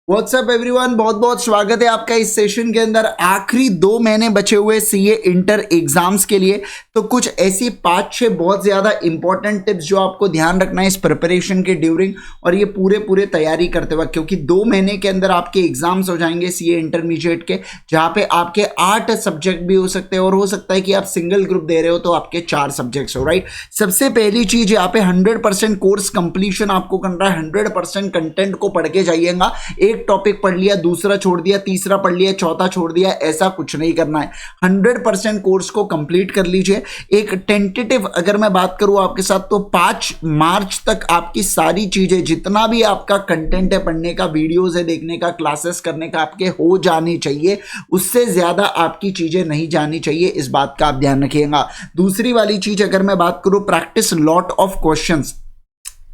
WhatsApp everyone, बहुत बहुत स्वागत है आपका इस सेशन के अंदर। आखिरी 2 महीने बचे हुए सीए इंटर एग्जाम्स के लिए, तो कुछ ऐसी 5-6 बहुत ज़्यादा इंपॉर्टेंट टिप्स जो आपको ध्यान रखना है इस प्रिपरेशन के ड्यूरिंग और ये पूरे तैयारी करते वक्त, क्योंकि 2 महीने के अंदर आपके एग्जाम्स हो जाएंगे सीए इंटरमीडिएट के, जहाँ पे आपके 8 सब्जेक्ट भी हो सकते हैं और हो सकता है कि आप सिंगल ग्रुप दे रहे हो तो आपके 4 सब्जेक्ट्स हो। राइट, सबसे पहली चीज यहाँ पे 100% कोर्स कंप्लीशन आपको करना है। 100% कंटेंट को पढ़ के जाइएगा। एक टॉपिक पढ़ लिया, दूसरा छोड़ दिया, तीसरा पढ़ लिया, चौथा छोड़ दिया, ऐसा कुछ नहीं करना है। 100% कोर्स को कंप्लीट कर लीजिए। एक टेंटेटिव अगर मैं बात करूं आपके साथ, तो 5 मार्च तक आपकी सारी चीजें, जितना भी आपका कंटेंट है पढ़ने का, वीडियोस है देखने का, क्लासेस करने का, आपके हो जानी चाहिए। उससे ज्यादा आपकी चीजें नहीं जानी चाहिए, इस बात का आप ध्यान रखिएगा। दूसरी वाली चीज अगर मैं बात करूं, practice lot of questions,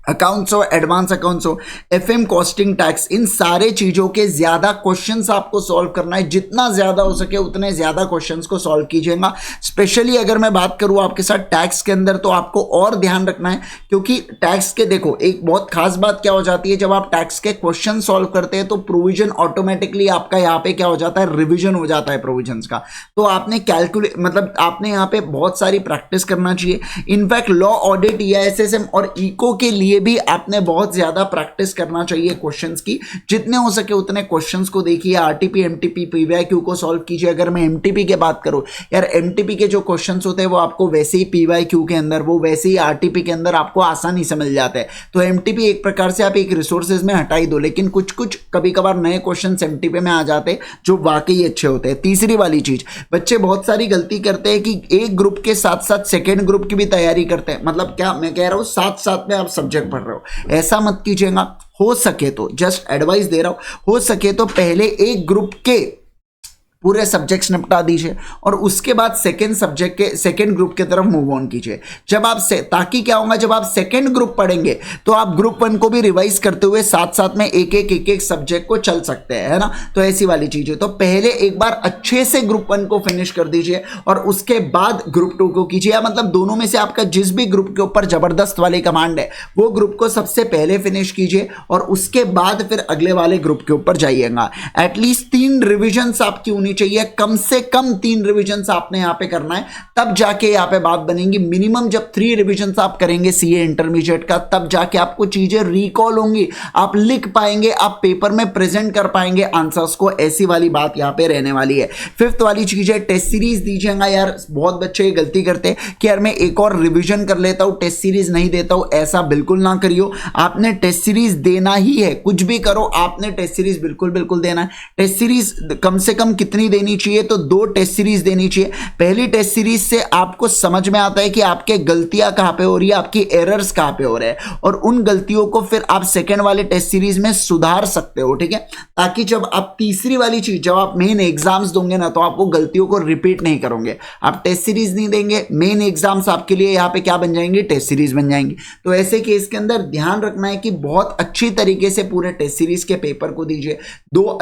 accounts हो, एडवांस अकाउंट्स हो, एफएम, कॉस्टिंग, टैक्स, इन सारे चीजों के ज्यादा क्वेश्चंस आपको सॉल्व करना है। जितना ज्यादा हो सके उतने ज्यादा क्वेश्चंस को सॉल्व कीजिएगा। स्पेशली अगर मैं बात करूं आपके साथ टैक्स के अंदर, तो आपको और ध्यान रखना है, क्योंकि टैक्स के देखो एक बहुत खास बात क्या हो जाती है, जब आप टैक्स के क्वेश्चन सॉल्व करते हैं तो प्रोविजन ऑटोमेटिकली आपका यहाँ पे क्या हो जाता है, रिविजन हो जाता है प्रोविजन का। तो आपने कैलकुलेट मतलब आपने यहाँ पे बहुत सारी प्रैक्टिस करना चाहिए। इनफैक्ट लॉ, ऑडिट, ईआईएसएम और इको के लिए भी आपने बहुत ज्यादा प्रैक्टिस करना चाहिए क्वेश्चंस की। जितने हो सके उतने क्वेश्चंस को देखिए, आरटीपी, एमटीपी, पीवाईक्यू को सॉल्व कीजिए। अगर मैं एमटीपी की बात करूं यार, एमटीपी के जो क्वेश्चंस होते हैं वो आपको वैसे ही पीवाईक्यू के अंदर, वो वैसे ही आरटीपी के अंदर आपको आसानी से मिल जाते हैं। तो एमटीपी एक प्रकार से आप एक रिसोर्सेज में हटा ही दो, लेकिन कुछ कुछ कभी कभार नए क्वेश्चन एमटीपी में आ जाते हैं जो वाकई अच्छे होते हैं। तीसरी वाली चीज, बच्चे बहुत सारी गलती करते हैं कि एक ग्रुप के साथ साथ सेकेंड ग्रुप की भी तैयारी करते हैं। मतलब क्या मैं कह रहा हूं, साथ साथ में आप सब्जेक्ट पढ़ रहे हो, ऐसा मत कीजिएगा। हो सके तो, जस्ट एडवाइस दे रहा हूं, हो सके तो पहले एक ग्रुप के पूरे सब्जेक्ट्स निपटा दीजिए और उसके बाद सेकंड सब्जेक्ट के सेकंड ग्रुप की तरफ मूव ऑन कीजिए। जब आप ताकि क्या होगा, जब आप सेकंड ग्रुप पढ़ेंगे तो आप ग्रुप 1 को भी रिवाइज करते हुए साथ साथ में एक एक सब्जेक्ट को चल सकते हैं, है ना। तो ऐसी वाली चीज है। तो पहले एक बार अच्छे से ग्रुप 1 को फिनिश कर दीजिए और उसके बाद ग्रुप 2 को कीजिए, या मतलब दोनों में से आपका जिस भी ग्रुप के ऊपर जबरदस्त वाली कमांड है वो ग्रुप को सबसे पहले फिनिश कीजिए और उसके बाद फिर अगले वाले ग्रुप के ऊपर जाइएगा। एटलीस्ट 3 रिविजन आपकी होनी चाहिए, कम से कम 3 रिवीजन आपने यहां पे करना है, तब जाके यहां पे बात बनेगी। मिनिमम जब 3 रिवीजन आप करेंगे सीए इंटरमीडिएट का, तब जाके आपको चीजें रिकॉल होंगी, आप लिख पाएंगे, आप पेपर में प्रेजेंट कर पाएंगे आंसर्स को। ऐसी वाली बात यहां पे रहने वाली है। 5th वाली चीज है, टेस्ट सीरीज दीजिएगा। यार बहुत बच्चे ये गलती करते हैं कि यार मैं एक और रिविजन कर लेता हूं, टेस्ट सीरीज नहीं देता हूं। ऐसा बिल्कुल ना करियो, आपने टेस्ट सीरीज देना ही है। कुछ भी करो, आपने टेस्ट सीरीज बिल्कुल देना है। टेस्ट सीरीज कम से कम कितनी देनी चाहिए, तो 2 टेस्ट सीरीज देनी चाहिए। पहली टेस्ट सीरीज से आपको समझ में आता है कि आपके गलतियां कहां पे हो रही है, आपकी एरर्स कहां पे हो रहे हैं, और उन गलतियों को फिर आप सेकंड वाले टेस्ट सीरीज में सुधार सकते हो। ठीक है, ताकि जब आप तीसरी वाली चीज, जब आप मेन एग्जाम्स दोगे ना, तो आप वो गलतियों को रिपीट नहीं करोगे। आप टेस्ट सीरीज नहीं देंगे, मेन एग्जाम्स आपके लिए यहां पे क्या बन जाएंगे, टेस्ट सीरीज बन जाएंगी। तो ऐसे केस के अंदर ध्यान रखना है कि बहुत अच्छी तरीके से पूरे टेस्ट सीरीज के पेपर को दीजिए। 2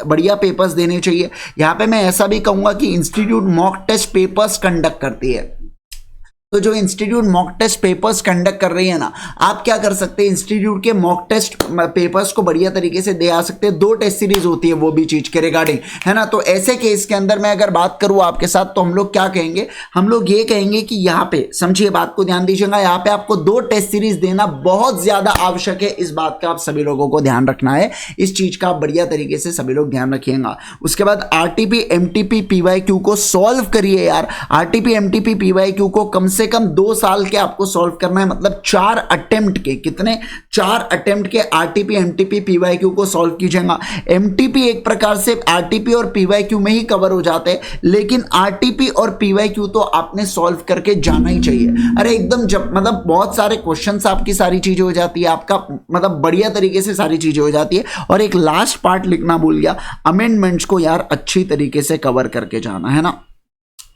बढ़िया पेपर्स देने चाहिए। यहां पे मैं ऐसा भी कहूंगा कि institute mock test papers conduct करती है। तो जो institute mock test papers conduct कर रही है ना, आप क्या कर सकते हैं, इंस्टीट्यूट के मॉक टेस्ट पेपर्स को बढ़िया तरीके से दे आ सकते हैं। 2 टेस्ट सीरीज होती है वो भी चीज के रिगार्डिंग, है ना। तो ऐसे केस के अंदर मैं अगर बात करूं आपके साथ, तो हम लोग क्या कहेंगे, हम लोग ये कहेंगे कि यहाँ पे समझिए, बात को ध्यान दीजिएगा, यहाँ पे आपको 2 टेस्ट सीरीज देना बहुत ज्यादा आवश्यक है। इस बात का आप सभी लोगों को ध्यान रखना है, इस चीज का बढ़िया तरीके से सभी लोग ध्यान रखिएगा। उसके बाद आरटीपी, एमटीपी, पीवाईक्यू को सॉल्व करिए यार। आरटीपी, एमटीपी, पीवाईक्यू को कम से कम 2 साल के आपको सॉल्व करना है। मतलब 4 अटेम्प्ट के, कितने, 4 अटेम्प्ट के आरटीपी, एमटीपी, पीवाईक्यू को सॉल्व कीजिएगा। एमटीपी एक प्रकार से आरटीपी और पीवाईक्यू में ही कवर हो जाते हैं, लेकिन आरटीपी और पीवाईक्यू तो आपने सॉल्व करके जाना ही चाहिए। अरे एकदम, जब मतलब बहुत सारे क्वेश्चंस आपकी सारी चीजें हो जाती है, आपका मतलब बढ़िया तरीके से सारी चीजें हो जाती है। और एक लास्ट पार्ट लिखना भूल गया, अमेंडमेंट्स को यार अच्छी तरीके से कवर करके जाना है ना।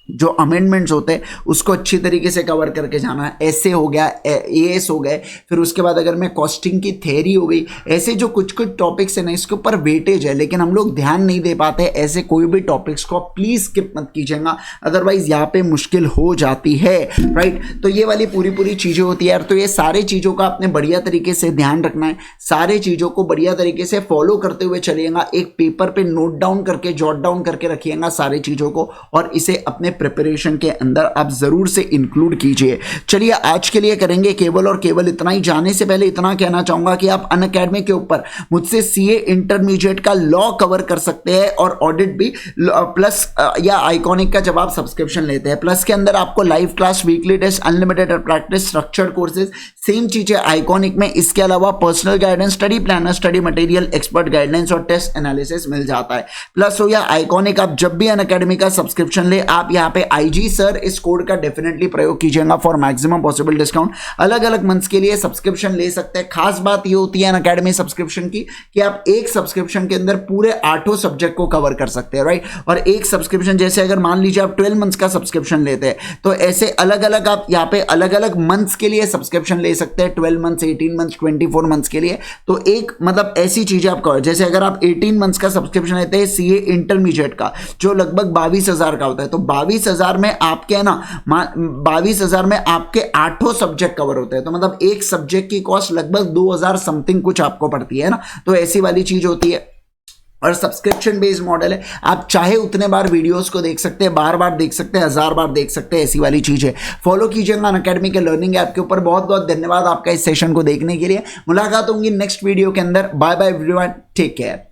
जो अमेंडमेंट्स होते हैं उसको अच्छी तरीके से कवर करके जाना है। ऐसे हो गया, एएस हो गए, फिर उसके बाद अगर मैं कॉस्टिंग की थ्योरी हो गई, ऐसे जो कुछ कुछ टॉपिक्स है ना इसके ऊपर वेटेज है लेकिन हम लोग ध्यान नहीं दे पाते। ऐसे कोई भी टॉपिक्स को प्लीज स्किप मत कीजिएगा, अदरवाइज यहाँ पे मुश्किल हो जाती है, राइट। तो ये वाली पूरी चीजें होती है यार। तो ये सारे चीजों का आपने बढ़िया तरीके से ध्यान रखना है, सारे चीजों को बढ़िया तरीके से फॉलो करते हुए चलिएगा। एक पेपर पे नोट डाउन करके, जॉट डाउन करके रखिएगा सारी चीजों को, और इसे अपने प्रिपरेशन के अंदर आप जरूर से इंक्लूड कीजिए। चलिए आज के लिए करेंगे केवल और केवल इतना ही। जाने से पहले इतना कहना चाहूंगा कि आप अनअकैडमी के ऊपर मुझसे सीए इंटरमीडिएट का लॉ कवर कर सकते हैं और ऑडिट भी, प्लस या आइकॉनिक का जब आप सब्सक्रिप्शन लेते हैं। प्लस के अंदर आपको live class, weekly test, unlimited practice, structured courses, same चीजें आइकॉनिक में। इसके अलावा personal guidance, study planner, study material, expert guidelines और टेस्ट एनालिसिस मिल जाता है। प्लस हो या आइकॉनिक, आप जब भी अनअकैडमी का सब्सक्रिप्शन ले आप यहाँ पे आईजी सर इस कोड का डेफिनेटली प्रयोग कीजिएगा फॉर मैक्सिमम पॉसिबल डिस्काउंट। अलग अलग मंथ्स के लिए सब्सक्रिप्शन ले सकते हैं। खास बात ये होती है अनअकैडमी सब्सक्रिप्शन की कि आप एक सब्सक्रिप्शन के अंदर पूरे 8 सब्जेक्ट को कवर कर सकते हैं, राइट। और एक सब्सक्रिप्शन जैसे अगर मान लीजिए आप 12 मंथ्स का सब्सक्रिप्शन लेते हैं तो ऐसे अलग अलग आप यहाँ पे अलग अलग मंथ्स के लिए सब्सक्रिप्शन ले सकते हैं, 12 मंथ्स, 18 मंथ्स, 24 मंथ्स के लिए। तो एक मतलब ऐसी चीजें आप कवर, जैसे अगर आप 18 मंथ्स का सब्सक्रिप्शन लेते हैं सीए इंटरमीडिएट का जो लगभग 22,000 का होता है, तो 22,000 में आपके है ना 22,000 में आपके 8 सब्जेक्ट कवर होते हैं। तो मतलब एक सब्जेक्ट की कॉस्ट लगभग 2,000 समथिंग कुछ आपको पड़ती है ना। तो ऐसी वाली चीज होती है और सब्सक्रिप्शन बेस्ड मॉडल है। आप चाहे उतने बार वीडियोस को देख सकते हैं, बार बार देख सकते हैं, 1000 बार देख सकते हैं, ऐसी वाली चीज है। फॉलो कीजिएगा अनअकैडमी के लर्निंग ऐप के ऊपर। बहुत बहुत धन्यवाद आपका इस सेशन को देखने के लिए। मुलाकात होंगी नेक्स्ट वीडियो के अंदर। Bye bye everyone, take care.